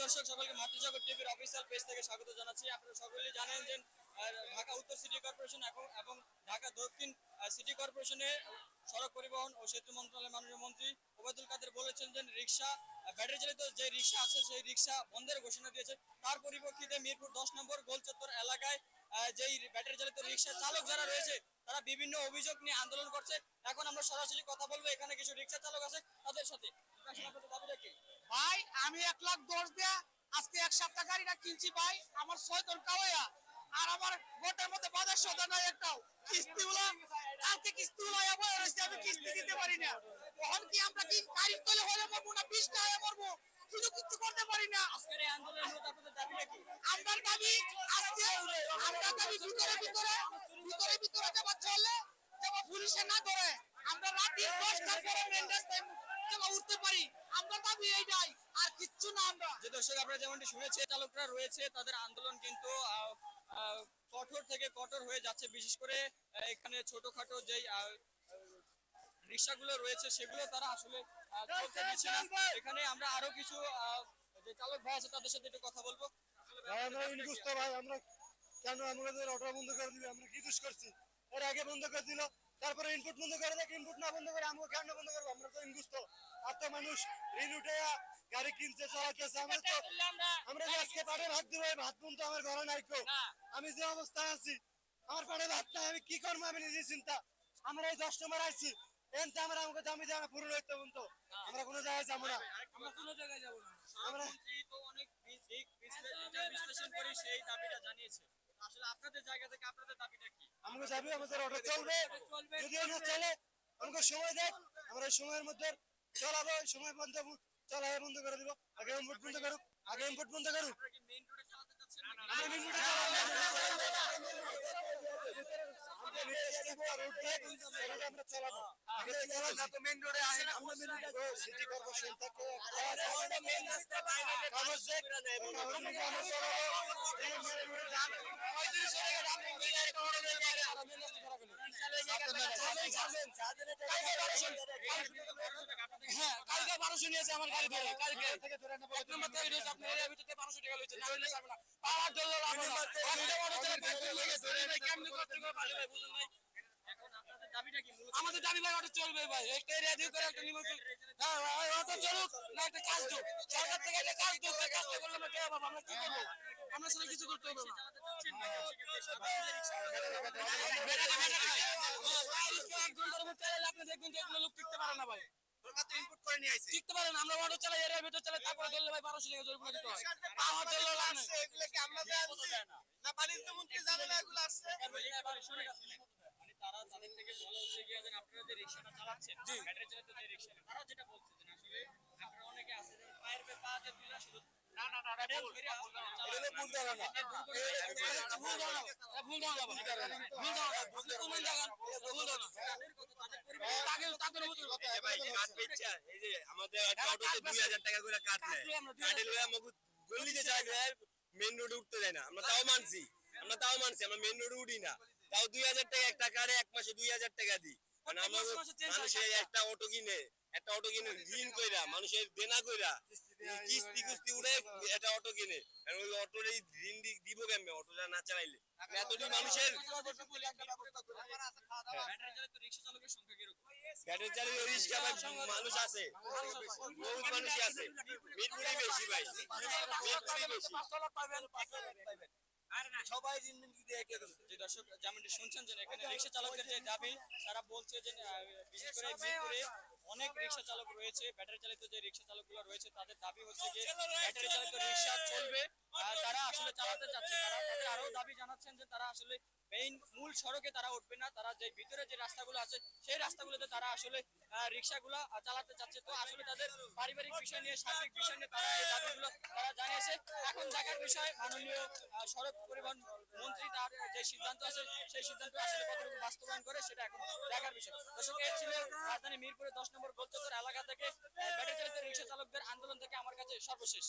দর্শক সকলকে মাতৃজগৎ টিভির অফিসিয়াল পেজ থেকে স্বাগত জানাচ্ছি। আপনারা সকলেই জানেন যে ঢাকা উত্তর সিটি কর্পোরেশন এবং ঢাকা দক্ষিণ সিটি কর্পোরেশনের সড়ক পরিবহন ও সেতু মন্ত্রণালয়ের মাননীয় মন্ত্রী ওবায়দুল কাদের বলেছেন যে রিক্সা ব্যাটারি চালিত যে রিক্সা আছে সেই রিক্সা বন্ধের ঘোষণা দিয়েছে। তার পরিপ্রেক্ষিতে মিরপুর 10 নম্বর গোলচত্বর এলাকায় যেই ব্যাটারি চালিত রিক্সা চালক যারা রয়েছে তারা বিভিন্ন অভিযোগ নিয়ে আন্দোলন করছে। এখন আমরা সরাসরি কথা বলবো এখানে কিছু রিক্সা চালক আছে তাদের সাথে। দাবিটা কি ভাই? আমি 1,10,000 দিয়া আজকে এক সপ্তাহ গাড়িটা কিনছি ভাই। আমার 6 জন কাওয়া আর আমার গোটের মধ্যে বাজার সদা নাই একটাও। কিস্তিগুলো কালকে কিস্তিগুলো আবার হইছে, আমি কিস্তি দিতে পারি না। এখন কি আমরা কি গাড়ি তোলে হলে মরবো না 20 টাকা মরবো? কিছু করতে পারি না। আজকের এই আন্দোলনের মধ্যে আপনাদের দাবিটা কি? আমার দাবি আজকে আমরা দাবি ভিতরে যাবা চলে যাবা পুলিশে না ধরে আমরা রাতে 10টার পরে মেন রাস্তায় যাবা উঠতে পারি। আমরা দাবি এইটাই, আর কিচ্ছু না। আমরা যে দর্শক আপনারা যেমনটি শুনেছে চালকরা রয়েছে তাদের আন্দোলন কিন্তু কঠোর থেকে কঠোর হয়ে যাচ্ছে। বিশেষ করে এখানে ছোটখাটো যেই রিক্সাগুলো রয়েছে সেগুলো তারা আসলে চলতে দিচ্ছে না। এখানে আমরা আরো কিছু যে চালক ভাই আছে তাদের সাথে একটু কথা বলবো। ভাই আমরা ইনগুস্ত ভাই, আমরা কেন আমাদের অটো বন্ধ করে দিবে? আমরা কি দোষ করছি? এর আগে বন্ধ করে দিল, তারপরে ইনপুট বন্ধ করে দেখ, ইনপুট না বন্ধ করে আমরা কেন বন্ধ করবো? আমরা তো ইনগুস্ত। আর তো মানুষ ঋণ উঠে গাড়ি কিনছে চালাতেছে। আমরা যে আজকে পাড়ে ভাত দিব, ভাত তো আমার ঘরে নাই কেউ। আমি যে অবস্থায় আছি আমার পাড়ে ভাত নাই, আমি কি করবো? আমি নিজে চিন্তা। আমরা এই 10 নম্বর আইছি, এনতে আমরা আমাকে দামি জায়গা পূরণ হইতে বলতো আমরা কোনো জায়গায় যাবো না। আমরা কোনো জায়গায় যাব না। আমরা তো অনেক বিশ্লেষণ করে সেই দাবিটা জানিয়েছে। আসলে আপনাদের জায়গা থেকে আপনাদের দাবিটা কি? আমাকে যাবি, আমাদের অটো চলবে। যদিও না চলে আমাকে সময় দেখ, আমরা এই সময়ের মধ্যে চালাবো। এই সময় বন্ধ চালাবে বন্ধ করে দিব। আগে ইনপুট বন্ধ করুক, আগে ইনপুট বন্ধ করুক। আপনারা কি মেইন রোডে চালাতে চাচ্ছেন? আমরা মেইন রোডে চালাবো। আমরা চালাবো আগে চালাবো না তো মেইন রোডে আসেন। আমরা মেইন রোডে সিটি কর্পোরেশন থেকে মেইন রাস্তা বাইরে কাগজ দেখ, কাগজ নিয়ে আমরা চালাবো। এই মেইন রোডে যান 35 টাকা দাম মিলার করে দেন বাইরে। আমরা মেইন রাস্তা খারাপ হলো। হ্যাঁ, কালকে 1200 নিয়েছে আমার গাড়ি ধরে। কালকে এক নম্বর থেকে নিয়েছে আপনার এর ভিতরে 1200 টাকা লইছে। না হলে পারবে না। পাওয়ার জন্য লাভ না। আমরা অটো চালা ধরে কেমনে করতে হবে ভালো ভাই বুঝুন নাই। এখন আপনাদের দাবিটা কি? মূলত আমাদের দাবি ভাই অটো চলবে ভাই। একটা এরিয়া দিয়ে করে একটা নিমন্ত্রণ। হ্যাঁ ভাই অটো চলুক, না একটা কাজ দাও। সরকার থেকে একটা কাজ দাও। কাজটা করলে আমরা কে বাবা আমরা কি করব? আমরা সেটা কিছু করতে হবে না। চালাতে চাচ্ছেন নাকি সেক্ষেত্রে এক ঘন্টার মধ্যে চালালে আপনি দেখবেন যে এগুলো লোক টিকতে পারে না ভাই। সরকার তো ইনপুট করে নিয়ে আইছে। টিকতে পারে না। আমরা অটো চালাই এরিয়ার ভিতর চালাই তারপরে ধরলে ভাই 1200 টাকা জরিমানা দিতে হয়। পাওয়ার জন্য লাভ নাই। এগুলো কি আমরা জানছি না? বাণিজ্য মন্ত্রী জানে না এগুলো আসছে? মানে তারা তাদের থেকে বলা হচ্ছে গিয়ে যে আপনারা যে রিক্সাটা চালাচ্ছেন ব্যাটারি চালিত যে রিক্সা তারা যেটা বলছে যে আসলে আপনারা অনেকে আছে যে পায়ের পা দিয়ে তুলে শুধু না প্যাডেল ধরে আসতে এটা ভুল ধারণা। ভুল ধারণা। ভুল ধারণা। ভুল ধারণা। আপনি কোন জায়গা ভুল ধারণা। তাদের ভাই কাট পেচ্ছা এই যে আমাদের একটা অটোতে 2000 টাকা করে কাট নেয়। কাটে লয়ে আমাকে গলিতে যায় না, মেইন রোডে উঠতে দেয় না। আমরা তাও মানছি, আমরা মেইন রোডে উঠি না। তাও 2000 টাকা একটা কাটে, এক মাসে 2000 টাকা দিই। মানে আমরা মানুষের একটা অটো কিনে ঋণ কইরা মানুষের দেনা কইরা কিস্তি উড়ে একটা অটো কিনে, আর ওই অটোর এই ঋণ দিব কেমনে? অটোটা না চালাইলে এতদিন মানুষের ব্যাটারি চালিত রিক্সা চালকের সংখ্যা কিরকম? ব্যাটারি চালিত রিক্সা মানুষ আছে, বহুত মানুষই আছে। মিরপুরে বেশি ভাই, মিরপুরে বেশি। সবাই ঋণ দিয়ে যে দর্শক যেমনটি শুনছেন যে এখানে রিক্সা চালকদের যে দাবি তারা বলছে যে বিশেষ করে মিরপুরে অনেক রিক্সা চালক রয়েছে, ব্যাটারি চালিত যে রিক্সা চালকগুলো রয়েছে তাদের দাবি হচ্ছে যে ব্যাটারি চালিত রিক্সা চলবে। তারা আসলে চালাতে চাচ্ছে, তারা তাদের আরো দাবি জানাচ্ছেন যে তারা আসলে মূল সড়কে তারা উঠবে না, তারা যে ভিতরে যে রাস্তাগুলো আছে সেই রাস্তাগুলোতে তারা আসলে রিক্সাগুলো চালাতে চাচ্ছে। তো আসলে তাদের পারিবারিক বিষয় নিয়ে সার্বিক বিষয় নিয়ে তারা এই দাবিগুলো তারা জানিয়েছে। এখন দেখার বিষয় মাননীয় সড়ক পরিবহন মন্ত্রী তার যে সিদ্ধান্ত আছে সেই সিদ্ধান্ত আসলে কতটুকু বাস্তবায়ন করে সেটা এখন দেখার বিষয়। দর্শক এই ছিল রাজধানী মিরপুরের 10 নম্বর গোলচত্বর এলাকা থেকে ব্যাটারি চালিত রিক্সা চালকদের আন্দোলন থেকে আমার কাছে সর্বশেষ।